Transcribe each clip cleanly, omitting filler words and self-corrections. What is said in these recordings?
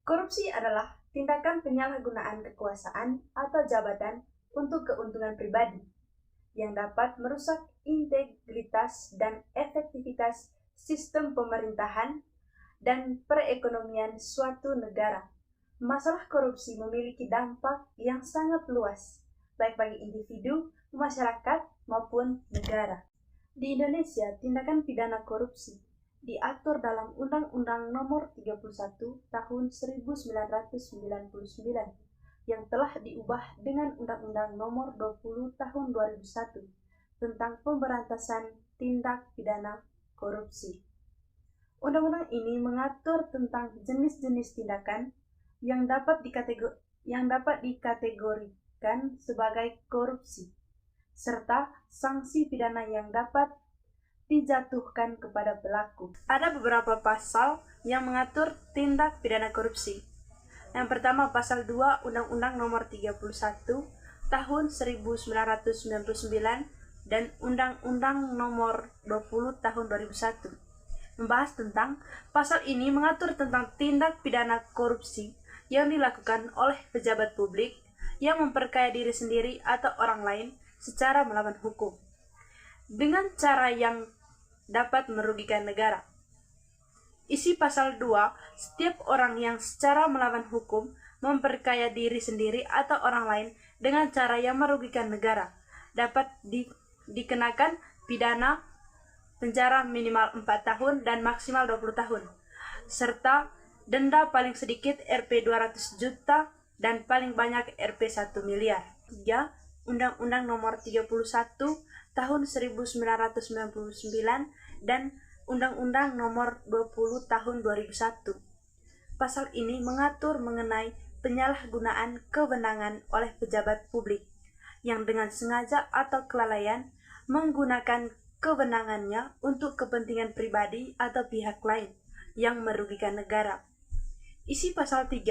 Korupsi adalah tindakan penyalahgunaan kekuasaan atau jabatan untuk keuntungan pribadi yang dapat merusak integritas dan efektivitas sistem pemerintahan dan perekonomian suatu negara. Masalah korupsi memiliki dampak yang sangat luas, baik bagi individu, masyarakat, maupun negara. Di Indonesia, tindakan pidana korupsi diatur dalam Undang-Undang Nomor 31 Tahun 1999 yang telah diubah dengan Undang-Undang Nomor 20 Tahun 2001 tentang pemberantasan tindak pidana korupsi. Undang-undang ini mengatur tentang jenis-jenis tindakan yang dapat dikategorikan sebagai korupsi, serta sanksi pidana yang dapat dijatuhkan kepada pelaku. Ada beberapa pasal yang mengatur tindak pidana korupsi. Yang pertama, pasal 2 Undang-Undang Nomor 31 Tahun 1999 dan Undang-Undang Nomor 20 Tahun 2001. Membahas tentang pasal ini mengatur tentang tindak pidana korupsi yang dilakukan oleh pejabat publik yang memperkaya diri sendiri atau orang lain secara melawan hukum dengan cara yang dapat merugikan negara. Isi pasal 2, setiap orang yang secara melawan hukum memperkaya diri sendiri atau orang lain dengan cara yang merugikan negara dapat dikenakan pidana penjara minimal 4 tahun dan maksimal 20 tahun, serta denda paling sedikit Rp 200 juta dan paling banyak Rp 1 miliar. 3. Undang-Undang Nomor 31 Tahun 1999 dan Undang-Undang Nomor 20 Tahun 2001. Pasal ini mengatur mengenai penyalahgunaan kewenangan oleh pejabat publik yang dengan sengaja atau kelalaian menggunakan kewenangannya untuk kepentingan pribadi atau pihak lain yang merugikan negara. Isi pasal 3,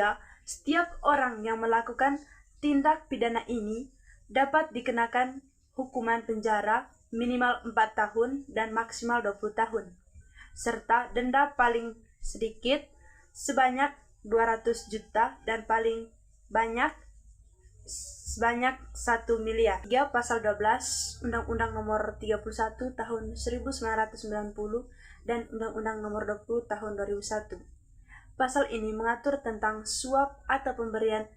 setiap orang yang melakukan tindak pidana ini dapat dikenakan hukuman penjara minimal 4 tahun dan maksimal 20 tahun, serta denda paling sedikit sebanyak 200 juta dan paling banyak sebanyak 1 miliar. 3. Pasal 12 Undang-Undang Nomor 31 Tahun 1990 dan Undang-Undang Nomor 20 Tahun 2001. Pasal ini mengatur tentang suap atau pemberian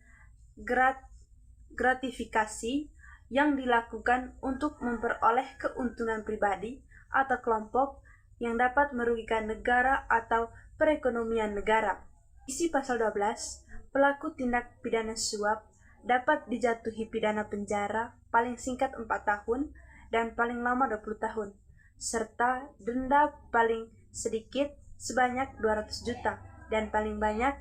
gratifikasi yang dilakukan untuk memperoleh keuntungan pribadi atau kelompok yang dapat merugikan negara atau perekonomian negara. Isi pasal 12, pelaku tindak pidana suap dapat dijatuhi pidana penjara paling singkat 4 tahun dan paling lama 20 tahun, serta denda paling sedikit sebanyak 200 juta dan paling banyak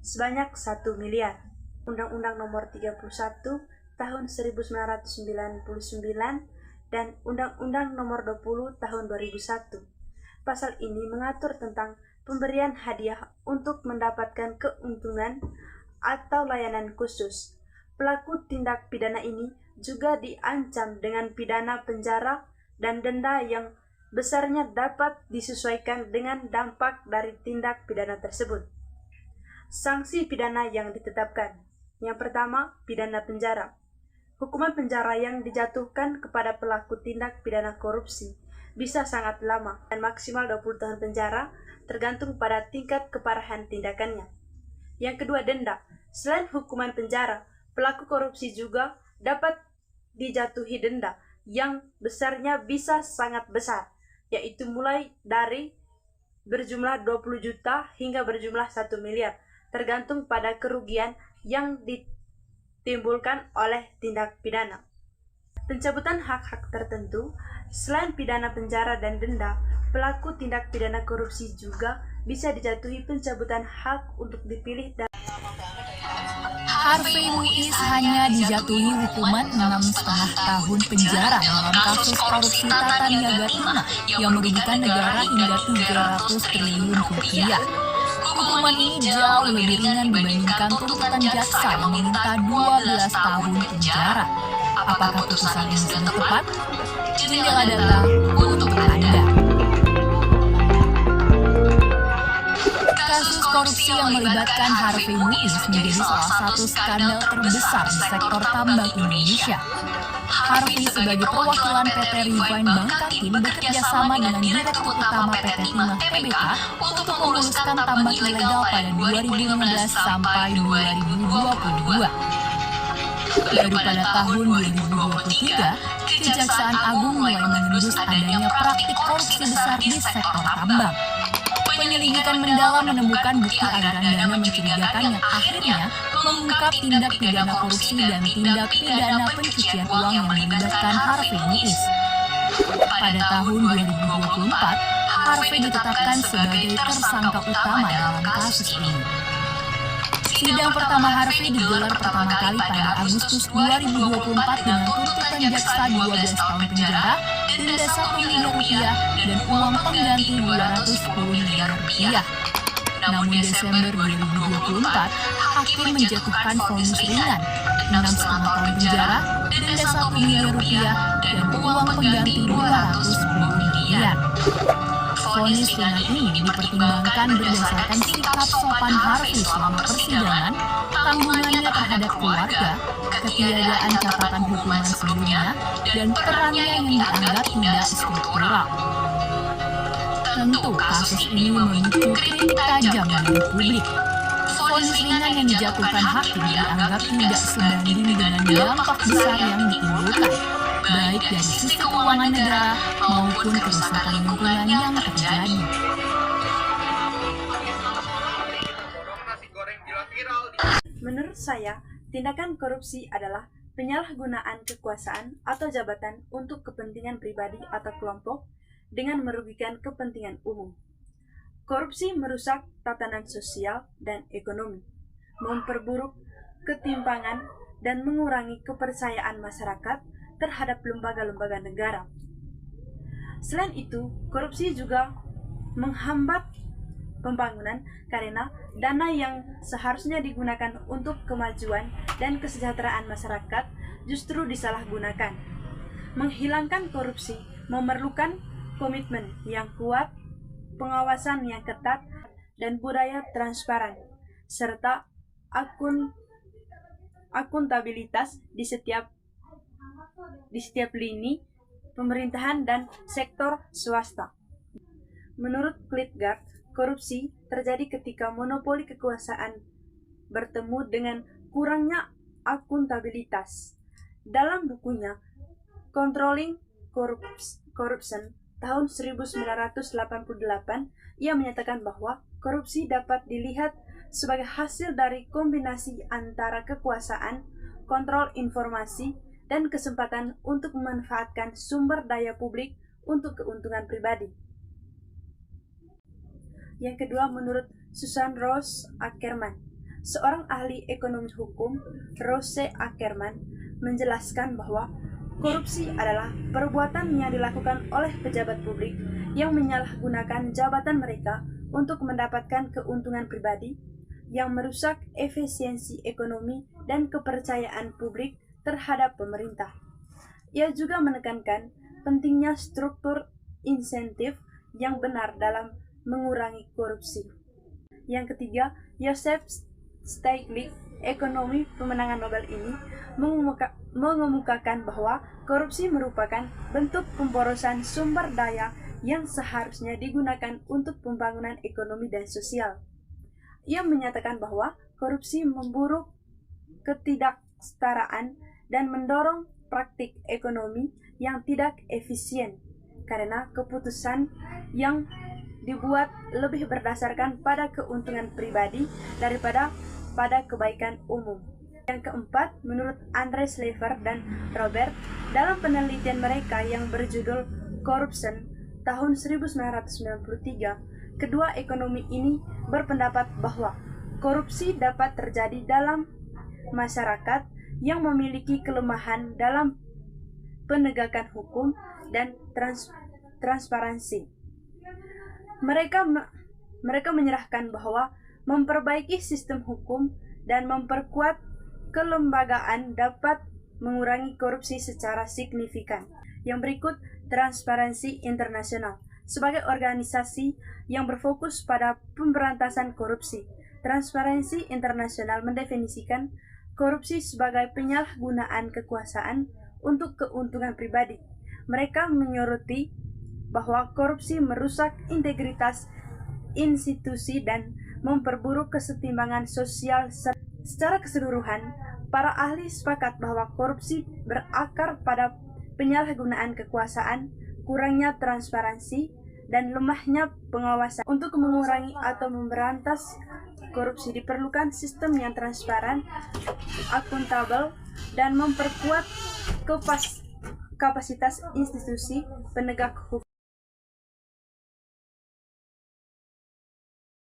sebanyak 1 miliar. Undang-Undang Nomor 31 Tahun 1999 dan Undang-Undang Nomor 20 Tahun 2001. Pasal ini mengatur tentang pemberian hadiah untuk mendapatkan keuntungan atau layanan khusus. Pelaku tindak pidana ini juga diancam dengan pidana penjara dan denda yang besarnya dapat disesuaikan dengan dampak dari tindak pidana tersebut. Sanksi pidana yang ditetapkan. Yang pertama, pidana penjara. Hukuman penjara yang dijatuhkan kepada pelaku tindak pidana korupsi bisa sangat lama dan maksimal 20 tahun penjara tergantung pada tingkat keparahan tindakannya. Yang kedua, denda. Selain hukuman penjara, pelaku korupsi juga dapat dijatuhi denda yang besarnya bisa sangat besar, yaitu mulai dari berjumlah 20 juta hingga berjumlah 1 miliar, tergantung pada kerugian yang ditimbulkan oleh tindak pidana. Pencabutan hak-hak tertentu. Selain pidana penjara dan denda, pelaku tindak pidana korupsi juga bisa dijatuhi pencabutan hak untuk dipilih dan Harvey Muiz hanya dijatuhi hukuman 6,5 tahun penjara dalam kasus korupsi Tata Niaga Tuna yang merugikan negara hingga 300 triliun rupiah. Hukuman ini jauh lebih ringan dibandingkan tuntutan jaksa yang meminta 12 tahun penjara. Apakah putusan ini sangat tepat? Jendela data untuk Anda. Kasus korupsi yang melibatkan Harvey Muiz menjadi salah satu skandal terbesar di sektor tambang Indonesia. Harvey sebagai perwakilan PT Refine Bangkatin bekerja sama dengan Direktur Utama PT Timah Tbk untuk memuluskan tambang ilegal pada 2015 sampai 2022. Baru pada tahun 2023, Kejaksaan Agung mulai mengendus adanya praktik korupsi besar di sektor tambang. Penyelidikan mendalam menemukan bukti aliran dana mencurigakan yang akhirnya mengungkap tindak pidana korupsi dan tindak pidana pencucian uang yang melibatkan Harvey Muiz. Pada tahun 2024, Harvey ditetapkan sebagai tersangka utama dalam kasus ini. Sidang pertama Harvey digelar pertama kali pada Agustus 2024 dengan tuntutan jaksa 12 tahun penjara, denda 1 miliar rupiah, dan uang pengganti 210 miliar rupiah. Namun Desember 2024, hakim menjatuhkan vonis ringan, 6,5 tahun penjara, denda 1 miliar rupiah, dan uang pengganti 210 miliar. Vonis ringan ini dipertimbangkan berdasarkan sikap sopan Harvey selama persidangan, tanggungannya terhadap keluarga, ketiadaan catatan hukuman sebelumnya, dan perannya yang dianggap tidak struktural. Tentu kasus ini memicu kritik tajam dari publik. Vonis ringan yang dijatuhkan hakim dianggap tidak sebanding dengan dampak besar yang ditimbulkan, baik dari sisi keuangan negara maupun kerusakan lingkungan yang terjadi. Menurut saya, tindakan korupsi adalah penyalahgunaan kekuasaan atau jabatan untuk kepentingan pribadi atau kelompok dengan merugikan kepentingan umum. Korupsi merusak tatanan sosial dan ekonomi, memperburuk ketimpangan, dan mengurangi kepercayaan masyarakat terhadap lembaga-lembaga negara. Selain itu, korupsi juga menghambat pembangunan karena dana yang seharusnya digunakan untuk kemajuan dan kesejahteraan masyarakat justru disalahgunakan. Menghilangkan korupsi memerlukan komitmen yang kuat, pengawasan yang ketat, dan budaya transparan, serta akuntabilitas di setiap lini pemerintahan dan sektor swasta. Menurut Klitgard, korupsi terjadi ketika monopoli kekuasaan bertemu dengan kurangnya akuntabilitas. Dalam bukunya Controlling Corruption tahun 1988, ia menyatakan bahwa korupsi dapat dilihat sebagai hasil dari kombinasi antara kekuasaan, kontrol informasi, dan kesempatan untuk memanfaatkan sumber daya publik untuk keuntungan pribadi. Yang kedua, menurut Susan Rose Ackerman, seorang ahli ekonomi hukum, Rose Ackerman menjelaskan bahwa korupsi adalah perbuatan yang dilakukan oleh pejabat publik yang menyalahgunakan jabatan mereka untuk mendapatkan keuntungan pribadi yang merusak efisiensi ekonomi dan kepercayaan publik terhadap pemerintah. Ia juga menekankan pentingnya struktur insentif yang benar dalam mengurangi korupsi. Yang ketiga, Joseph Stiglitz, ekonomi pemenangan Nobel ini, mengemukakan bahwa korupsi merupakan bentuk pemborosan sumber daya yang seharusnya digunakan untuk pembangunan ekonomi dan sosial. Ia menyatakan bahwa korupsi memburuk ketidaksetaraan dan mendorong praktik ekonomi yang tidak efisien karena keputusan yang dibuat lebih berdasarkan pada keuntungan pribadi daripada pada kebaikan umum. Yang keempat, menurut Andre Slaver dan Robert, dalam penelitian mereka yang berjudul Corruption tahun 1993, kedua ekonomi ini berpendapat bahwa korupsi dapat terjadi dalam masyarakat yang memiliki kelemahan dalam penegakan hukum dan transparansi. Mereka menyerahkan bahwa memperbaiki sistem hukum dan memperkuat kelembagaan dapat mengurangi korupsi secara signifikan. Yang berikut, transparansi internasional. sebagai organisasi yang berfokus pada pemberantasan korupsi. Transparansi Internasional mendefinisikan korupsi sebagai penyalahgunaan kekuasaan untuk keuntungan pribadi. Mereka menyoroti bahwa korupsi merusak integritas institusi dan memperburuk kesetimbangan sosial. Secara keseluruhan, para ahli sepakat bahwa korupsi berakar pada penyalahgunaan kekuasaan, kurangnya transparansi, dan lemahnya pengawasan. Untuk mengurangi atau memberantas korupsi diperlukan sistem yang transparan, akuntabel, dan memperkuat kapasitas institusi penegak hukum.